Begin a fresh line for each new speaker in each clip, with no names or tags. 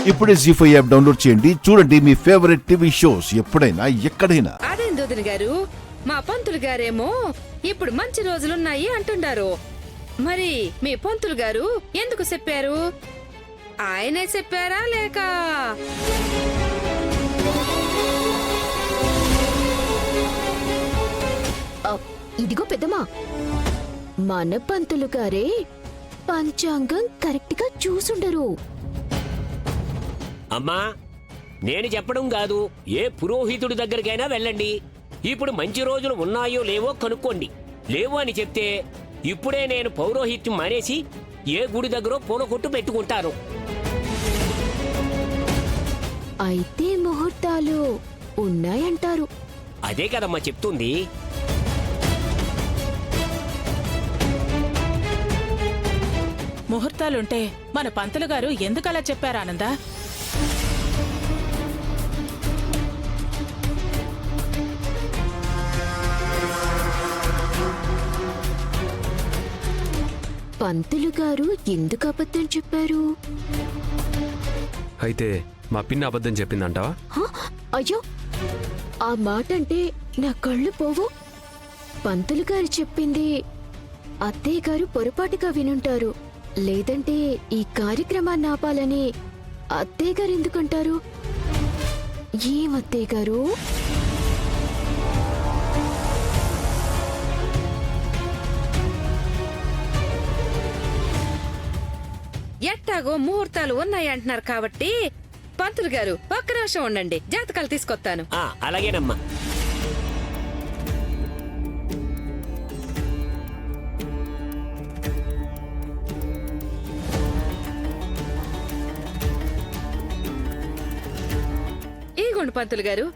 ఇప్పుడే జీ5 app download చేయండి. చూడండి మీ ఫేవరెట్ టీవీ షోస్ ఎప్పుడైనా ఎక్కడైనా.
అదేంది వదిన గారు, మా పంతులు గారేమో ఇప్పుడు మంచి రోజులున్నాయి అంటున్నారు. మరి మీ పంతులు గారు ఎందుకు చెప్పారు? ఆయనే చెప్పారా లేక?
ఇదిగో పెద్దమ్మా, మన పంతులు గారే పంచాంగం కరెక్ట్ గా చూసుండరు.
అమ్మా, నేను చెప్పడం కాదు, ఏ పురోహితుడి దగ్గరికైనా వెళ్ళండి. ఇప్పుడు మంచి రోజులు ఉన్నాయో లేవో కనుక్కోండి. లేవు అని చెప్తే ఇప్పుడే నేను పౌరోహిత్యం మానేసి ఏ గుడి దగ్గర పూల కొట్టు పెట్టుకుంటాను.
అయితే ముహూర్తాలు ఉన్నాయంటారు.
అదే కదమ్మా చెప్తుంది.
ముహూర్తాలుంటే మన పంతులు గారు ఎందుకలా చెప్పారు ఆనందా?
పంతులు గారు ఎందుకు అబద్ధం చెప్పారు?
అయితే మా పిన్ని అబద్ధం చెప్పిందంటావా?
అయ్యో, ఆ మాట అంటే నా కళ్ళు పోవు. పంతులు గారు చెప్పింది అత్తయ్య గారు పొరపాటుగా వినుంటారు. లేదంటే ఈ కార్యక్రమాన్ని ఆపాలని అత్తయ్య గారు ఎందుకంటారు? ఏం అత్తయ్య గారు?
ఎట్టాగో ముహూర్తాలు ఉన్నాయి అంటున్నారు కాబట్టి పంతులు గారు ఒక్క నిమిషం ఉండండి, జాతకాలు తీసుకొస్తాను.
అలాగేనమ్మా.
ఇగోండి పంతులు గారు.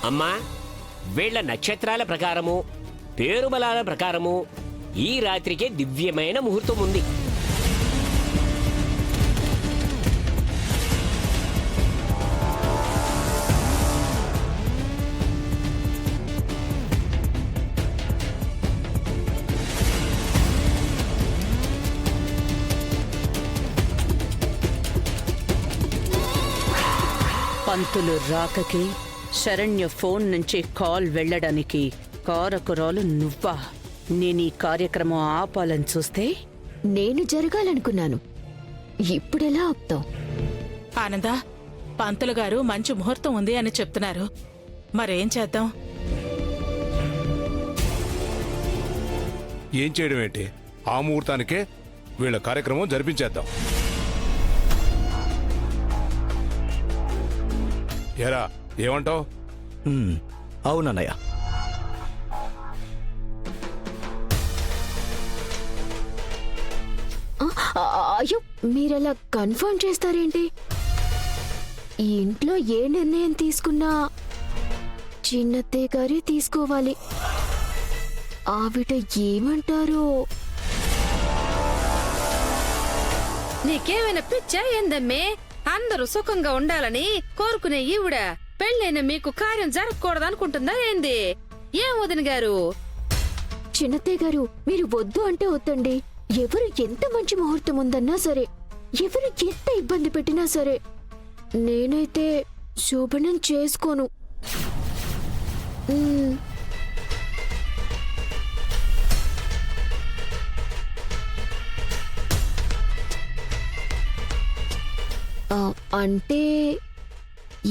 అమ్మా, వీళ్ల నక్షత్రాల ప్రకారము, పేరుబలాల ప్రకారము ఈ రాత్రికే దివ్యమైన ముహూర్తం ఉంది.
పంతులు రాకకి శరణ్య ఫోన్ నుంచి కాల్ వెళ్లడానికి కారకురాలు నువ్వా? నేను ఈ కార్యక్రమం ఆపాలని చూస్తే
నేను జరగాలనుకున్నాను. ఇప్పుడెలా ఆపుతావు?
ఆనందా, పంతులు గారు మంచి ముహూర్తం ఉంది అని చెప్తున్నారు. మరేం చేద్దాం?
ఏం చేయడం ఏంటి? ఆ ముహూర్తానికే వీళ్ళ కార్యక్రమం జరిపించేద్దాం. ఎరా, ఏమంటావు?
అవునన్నయ్య.
అయ్యో, మీరలా కన్ఫర్మ్ చేస్తారేంటి? ఈ ఇంట్లో ఏ నిర్ణయం తీసుకున్నా చిన్నత్తయ్య గారే తీసుకోవాలి. ఆవిడ ఏమంటారో.
నీకేమైనా పిచ్చా ఏందమ్మే? అందరూ సుఖంగా ఉండాలని కోరుకునే ఈవిడ పెళ్ళైన మీకు కార్యం జరగకూడదనుకుంటుందా ఏంది? ఏం వదిన గారు?
చిన్నత్తయ్య గారు, మీరు వద్దు అంటే వద్దండి. ఎవరు ఎంత మంచి ముహూర్తం ఉందన్నా సరే, ఎవరు ఎంత ఇబ్బంది పెట్టినా సరే, నేనైతే శోభనం చేసుకోను. అంటే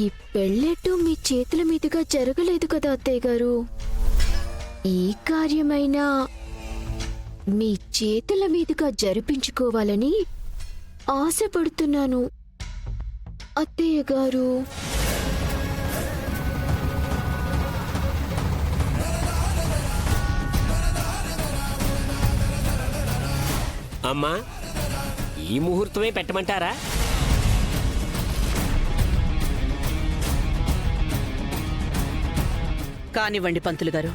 ఈ పెళ్ళెట్టు మీ చేతుల మీదుగా జరగలేదు కదా అత్తయ్య గారు. ఈ కార్యమైనా మీ చేతుల మీదుగా జరిపించుకోవాలని ఆశపడుతున్నాను అత్తయ్య గారు.
అమ్మా, ఈ ముహూర్తమే పెట్టమంటారా?
కానివ్వండి పంతులు గారు.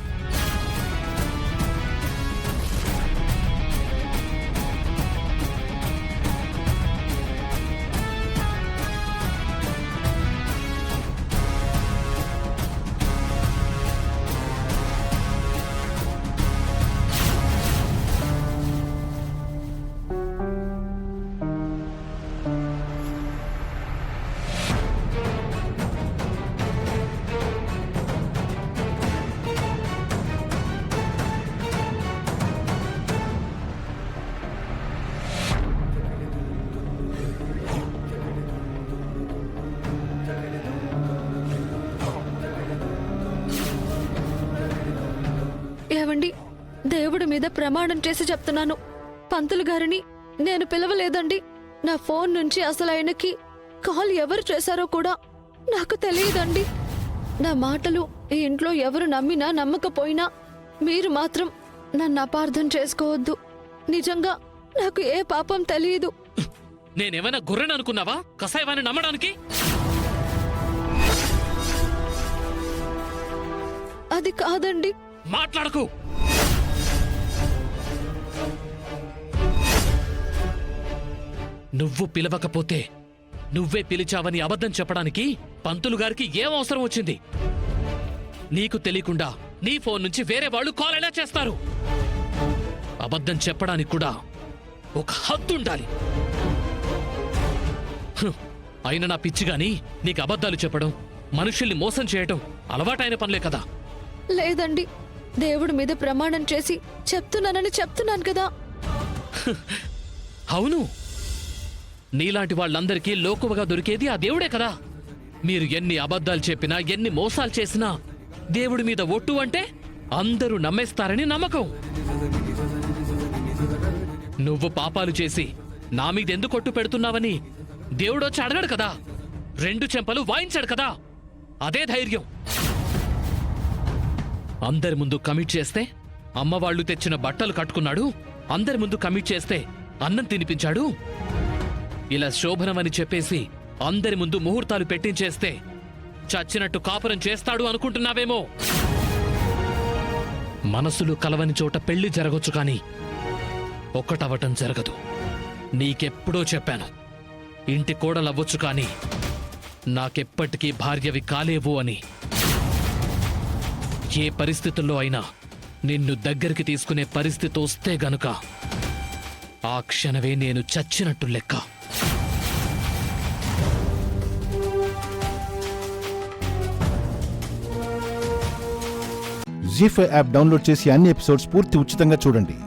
ఏవండి, దేవుడి మీద ప్రమాణం చేసి చెప్తున్నాను, పంతులు గారిని నేను పిలవలేదండి. నా ఫోన్ నుంచి అసలు ఆయనకి కాల్ ఎవరు చేశారో కూడా నాకు తెలియదండి. నా మాటలు ఈ ఇంట్లో ఎవరు నమ్మినా నమ్మకపోయినా మీరు మాత్రం నన్ను అపార్థం చేసుకోవద్దు. నిజంగా నాకు ఏ పాపం తెలియదు.
నేనేమైనా గొర్రెను అనుకున్నావా కసాయవాన్ని నమ్మడానికి?
అది కాదండి.
మాట్లాడకు. నువ్వు పిలవకపోతే నువ్వే పిలిచావని అబద్ధం చెప్పడానికి పంతులు గారికి ఏం అవసరం వచ్చింది? నీకు తెలియకుండా నీ ఫోన్ నుంచి వేరే వాళ్ళు కాల్ ఎలా చేస్తారు? అబద్ధం చెప్పడానికి కూడా ఒక హద్దు ఉండాలి. అయినా నా పిచ్చిగాని నీకు అబద్ధాలు చెప్పడం, మనుషుల్ని మోసం చేయడం అలవాటైన పనులే కదా.
లేదండి, దేవుడి మీద ప్రమాణం చేసి చెప్తున్నాను కదా.
అవును, నీలాంటి వాళ్ళందరికీ లోకువగా దొరికేది ఆ దేవుడే కదా. మీరు ఎన్ని అబద్ధాలు చెప్పినా, ఎన్ని మోసాలు చేసినా దేవుడి మీద ఒట్టు అంటే అందరూ నమ్మేస్తారని నమ్మకం. నువ్వు పాపాలు చేసి నా మీద ఎందుకు ఒట్టు పెడుతున్నావని దేవుడొచ్చి అడగడు కదా. 2 చెంపలు వాయించాడు కదా. అదే ధైర్యం. అందరి ముందు కమిట్ చేస్తే అమ్మవాళ్లు తెచ్చిన బట్టలు కట్టుకున్నాడు. అందరి ముందు కమిట్ చేస్తే అన్నం తినిపించాడు. ఇలా శోభనమని చెప్పేసి అందరి ముందు ముహూర్తాలు పెట్టించేస్తే చచ్చినట్టు కాపురం చేస్తాడు అనుకుంటున్నావేమో. మనసులు కలవని చోట పెళ్లి జరగొచ్చు కాని ఒక్కటవటం జరగదు. నీకెప్పుడో చెప్పాను, ఇంటి కోడలవ్వొచ్చు కాని నాకెప్పటికీ భార్యవి కాలేవు అని. ఏ పరిస్థితుల్లో అయినా నిన్ను దగ్గరికి తీసుకునే పరిస్థితి వస్తే గనుక ఆ క్షణమే నేను చచ్చినట్టు లెక్క.
జీ5 యాప్ డౌన్లోడ్ చేసి అన్ని ఎపిసోడ్స్ పూర్తి ఉచితంగా చూడండి.